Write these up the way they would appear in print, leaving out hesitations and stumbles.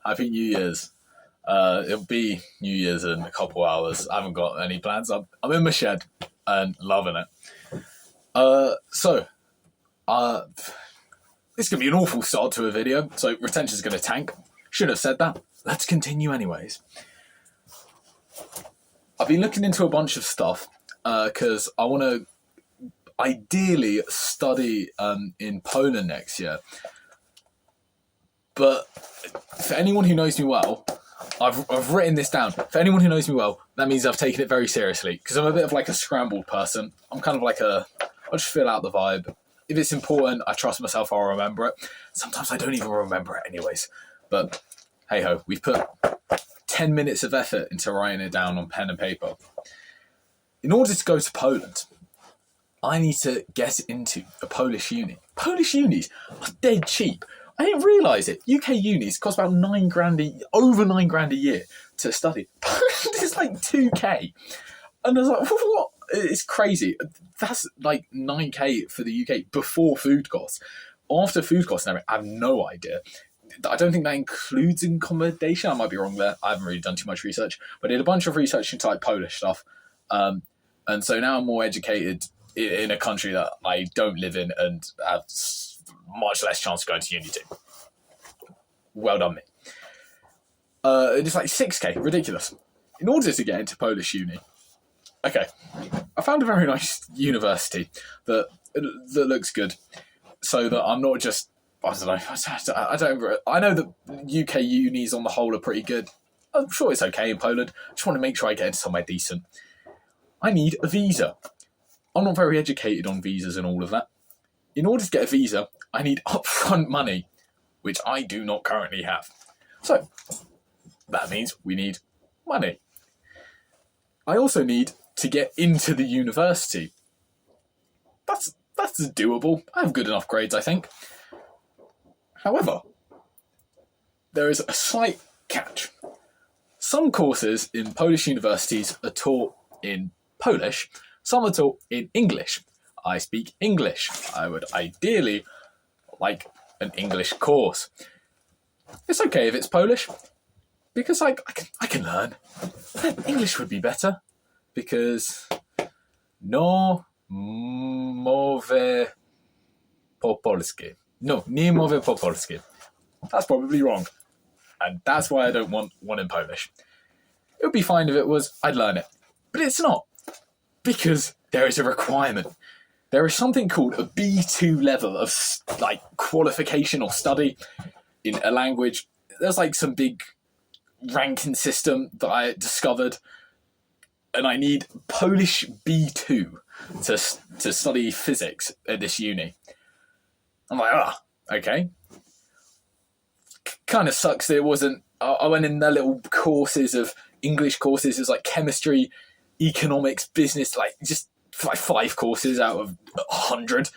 Happy New Year's. It'll be New Year's in a couple hours. I haven't got any plans. I'm in my shed and loving it. So, this is going to be an awful start to a video, so retention's going to tank. Should have said that. Let's continue anyways. I've been looking into a bunch of stuff because I want to ideally study in Poland next year. But for anyone who knows me well, I've written this down. For anyone who knows me well, that means I've taken it very seriously because I'm a bit of like a scrambled person. I'm kind of like I'll just feel out the vibe. If it's important, I trust myself, I'll remember it. Sometimes I don't even remember it anyways. But hey ho, we've put 10 minutes of effort into writing it down on pen and paper. In order to go to Poland, I need to get into a Polish uni. Polish unis are dead cheap. I didn't realise it. UK unis cost about over 9 grand a year to study. It's like 2k. And I was like, what? It's crazy. That's like 9k for the UK before food costs. After food costs and everything, I have no idea. I don't think that includes accommodation. I might be wrong there. I haven't really done too much research. But I did a bunch of research into like Polish stuff. And so now I'm more educated in a country that I don't live in and have much less chance of going to uni to. Well done me. It's like 6k, ridiculous. In order to get into Polish uni, okay, I found a very nice university that looks good, so that I'm not just, I know that UK unis on the whole are pretty good. I'm sure it's okay in Poland. I just want to make sure I get into somewhere decent. I need a visa. I'm not very educated on visas and all of that. In order to get a visa, I need upfront money, which I do not currently have. So, that means we need money. I also need to get into the university. That's doable. I have good enough grades, I think. However, there is a slight catch. Some courses in Polish universities are taught in Polish, some are taught in English. I speak English. I would ideally like an English course. It's okay if it's Polish, because I can learn. English would be better, because no mówię po polsku. No, nie mówię po polsku. That's probably wrong. And that's why I don't want one in Polish. It would be fine if it was, I'd learn it. But it's not, because there is a requirement. There is something called a B2 level of like qualification or study in a language. There's like some big ranking system that I discovered, and I need Polish B2 to study physics at this uni. I'm like, okay. Kind of sucks that it wasn't. I went in their little courses of English courses. It was like chemistry, economics, business, like just like 5 courses out of 100.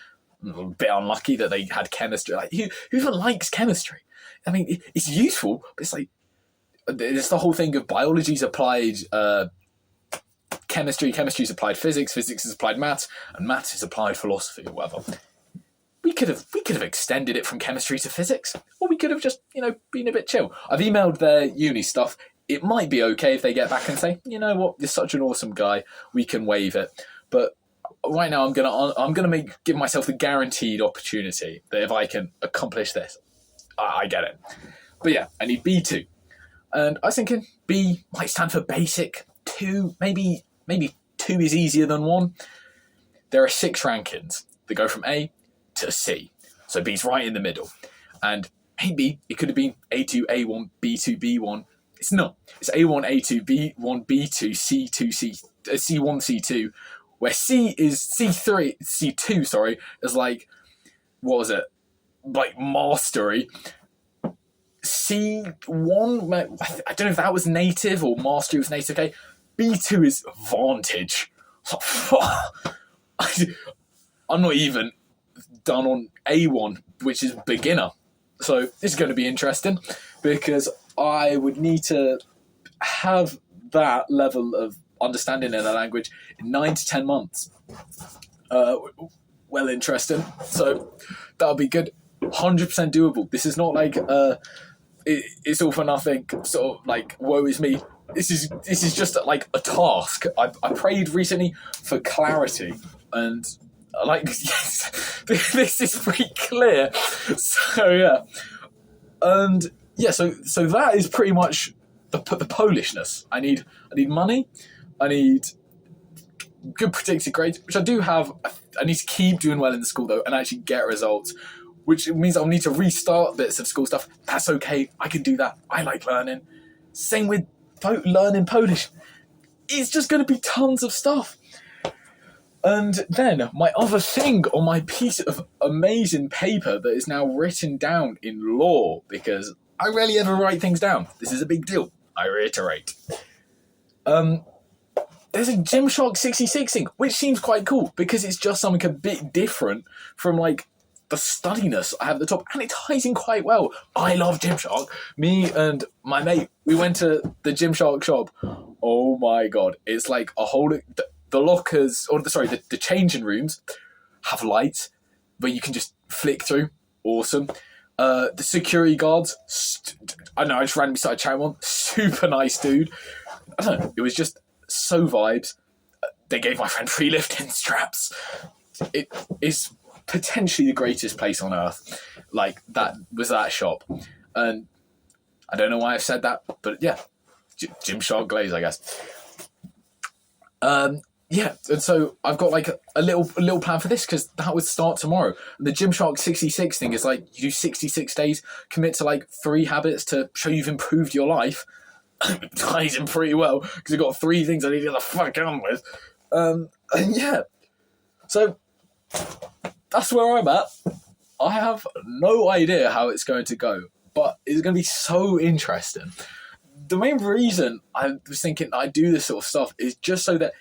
I'm a bit unlucky that they had chemistry. Like, who even likes chemistry? I mean, it's useful, but it's like, it's the whole thing of biology's applied chemistry's applied physics is applied maths, and maths is applied philosophy or whatever. We could have extended it from chemistry to physics, or we could have just, been a bit chill. I've emailed their uni stuff. It might be okay if they get back and say, you know what, you're such an awesome guy, we can waive it. But right now, I'm gonna give myself the guaranteed opportunity that if I can accomplish this, I get it. But yeah, I need B2, and I was thinking B might stand for basic. 2, maybe 2 is easier than 1. There are 6 rankings that go from A to C, so B's right in the middle, and maybe it could have been A2, A1, B2, B1. It's not. It's A1, A2, B1, B2, C2, C1, C2, where C is C2, sorry, is like, what was it? Like mastery. C1, I don't know if that was native or mastery was native, okay? B2 is vantage. I'm not even done on A1, which is beginner. So this is going to be interesting, because I would need to have that level of understanding in a language in 9 to 10 months. Well, interesting. So that'll be good. 100% doable. This is not like it's all for nothing. Sort of like, woe is me. This is just like a task. I prayed recently for clarity, and like yes, this is pretty clear. So yeah, and yeah, so that is pretty much the Polishness. I need money. I need good predicted grades, which I do have. I need to keep doing well in the school though, and actually get results, which means I'll need to restart bits of school stuff. That's okay. I can do that. I like learning. Same with learning Polish. It's just going to be tons of stuff. And then my other thing on my piece of amazing paper that is now written down in law, because I rarely ever write things down. This is a big deal. I reiterate. There's a Gymshark 66 thing, which seems quite cool because it's just something a bit different from like the studiness I have at the top, and it ties in quite well. I love Gymshark. Me and my mate, we went to the Gymshark shop. Oh my god, it's like a whole the lockers, or the changing rooms have lights where you can just flick through. Awesome. The security guards, I don't know, I just randomly started chatting one. Super nice dude. I don't know, it was just so vibes. They gave my friend free lifting straps. It is potentially the greatest place on earth. Like, that was that shop. And I don't know why I've said that, but yeah, Gymshark glaze, I guess. Yeah, and so I've got like a little plan for this, because that would start tomorrow. And the Gymshark 66 thing is like, you do 66 days, commit to like 3 habits to show you've improved your life. It ties in pretty well, because I've got 3 things I need to get the fuck on with. And yeah, so that's where I'm at. I have no idea how it's going to go, but it's going to be so interesting. The main reason I was thinking I do this sort of stuff is just so that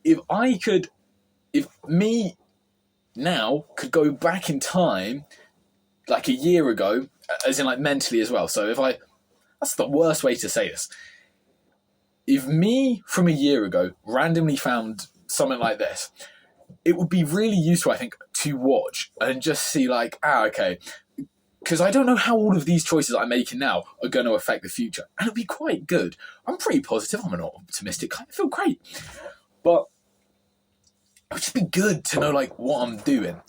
if me now could go back in time, like a year ago, as in like mentally as well. So that's the worst way to say this. If me from a year ago randomly found something like this, it would be really useful, I think, to watch and just see like, okay, because I don't know how all of these choices I'm making now are going to affect the future. And it'll be quite good. I'm pretty positive. I'm not optimistic. I feel great. But it would just be good to know like what I'm doing.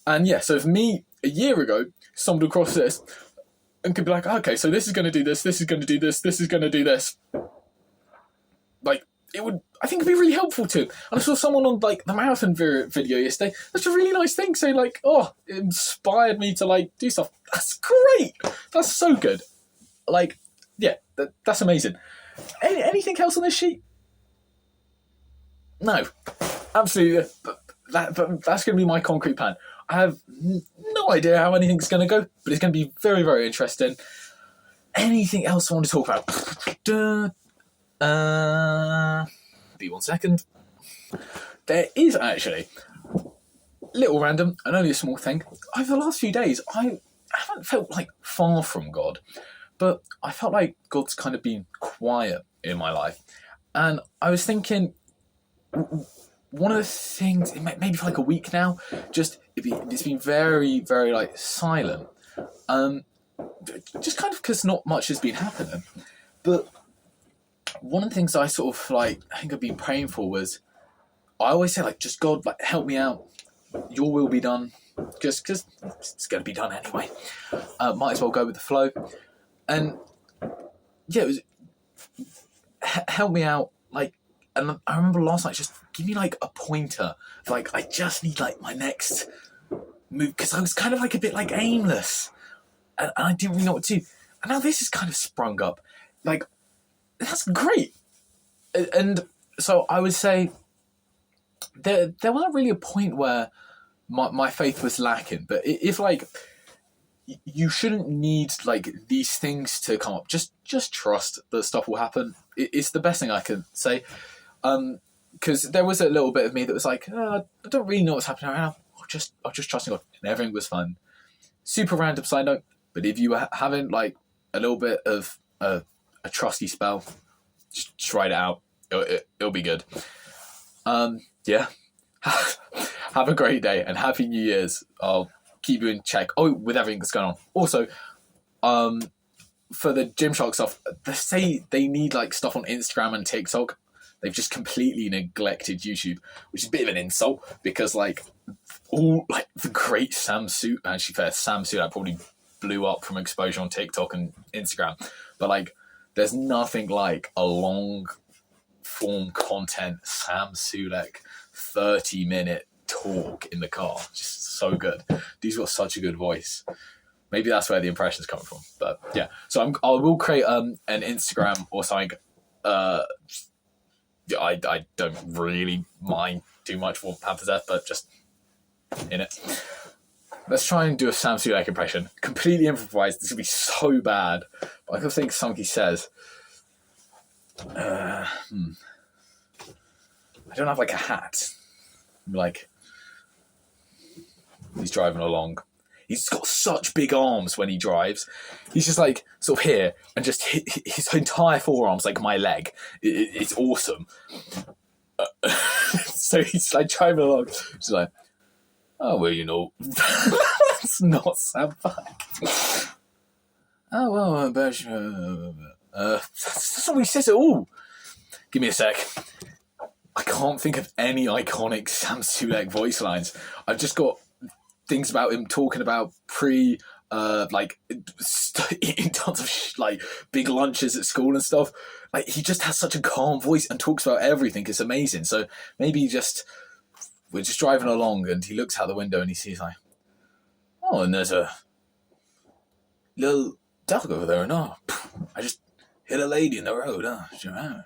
And yeah, so if me a year ago stumbled across this and could be like, okay, so this is going to do this, this is going to do this, this is going to do this. Like, it would, I think it'd be really helpful too. And I saw someone on like the marathon video yesterday. That's a really nice thing, saying like, oh, it inspired me to like do stuff. That's great. That's so good. Like, yeah, that's amazing. Anything else on this sheet? No, absolutely. That's going to be my concrete plan. I have no idea how anything's going to go, but it's going to be very, very interesting. Anything else I want to talk about? Be 1 second. There is actually little random and only a small thing. Over the last few days, I haven't felt like far from God, but I felt like God's kind of been quiet in my life, and I was thinking, one of the things, maybe for like a week now, just it's been very, very like silent. Just kind of because not much has been happening, but one of the things I sort of like, I think I've been praying for was, I always say like, just God, like, help me out. Your will be done. Just because it's going to be done anyway. Might as well go with the flow. And yeah, it was, help me out. Like, and I remember last night, just give me like a pointer. Like, I just need like my next move, because I was kind of like a bit like aimless. And I didn't really know what to do. And now this has kind of sprung up. Like, that's great. And so I would say there wasn't really a point where my faith was lacking, but if like, you shouldn't need like these things to come up. Just trust that stuff will happen. It's the best thing I can say. Because there was a little bit of me that was like, I don't really know what's happening right now. I'll just trust in God, and everything was fun. Super random side note, but if you haven't like a little bit of a trusty spell, just write it out. It'll be good. Yeah. Have a great day and Happy New Year's. I'll keep you in check. Oh, with everything that's going on. Also, for the Gymshark stuff, they say they need like stuff on Instagram and TikTok. They've just completely neglected YouTube, which is a bit of an insult because like all like the great Sam Sulek probably blew up from exposure on TikTok and Instagram, but like there's nothing like a long form content Sam Sulek 30-minute talk in the car. Just so good. He's got such a good voice. Maybe that's where the impression's coming from. But yeah, so I will create an Instagram or something. I don't really mind too much for Panther's Death, but just in it. Let's try and do a Sam Sulek impression. Completely improvised. This will be so bad. But I can think something he says. I don't have like a hat. Like he's driving along. He's got such big arms when he drives. He's just like sort of here and just his entire forearms like my leg. It's awesome. So he's like driving along. He's like, oh, well, you know, that's not Sam Fuck. Oh, well, that's not what he says at all. Give me a sec. I can't think of any iconic Sam Sulek voice lines. I've just got things about him talking about eating tons of like big lunches at school and stuff. Like he just has such a calm voice and talks about everything. It's amazing. So maybe we're just driving along and he looks out the window and he sees like, oh, and there's a little duck over there. And I just hit a lady in the road. It's a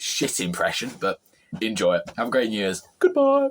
shit impression, but enjoy it. Have a great New Year's. Goodbye.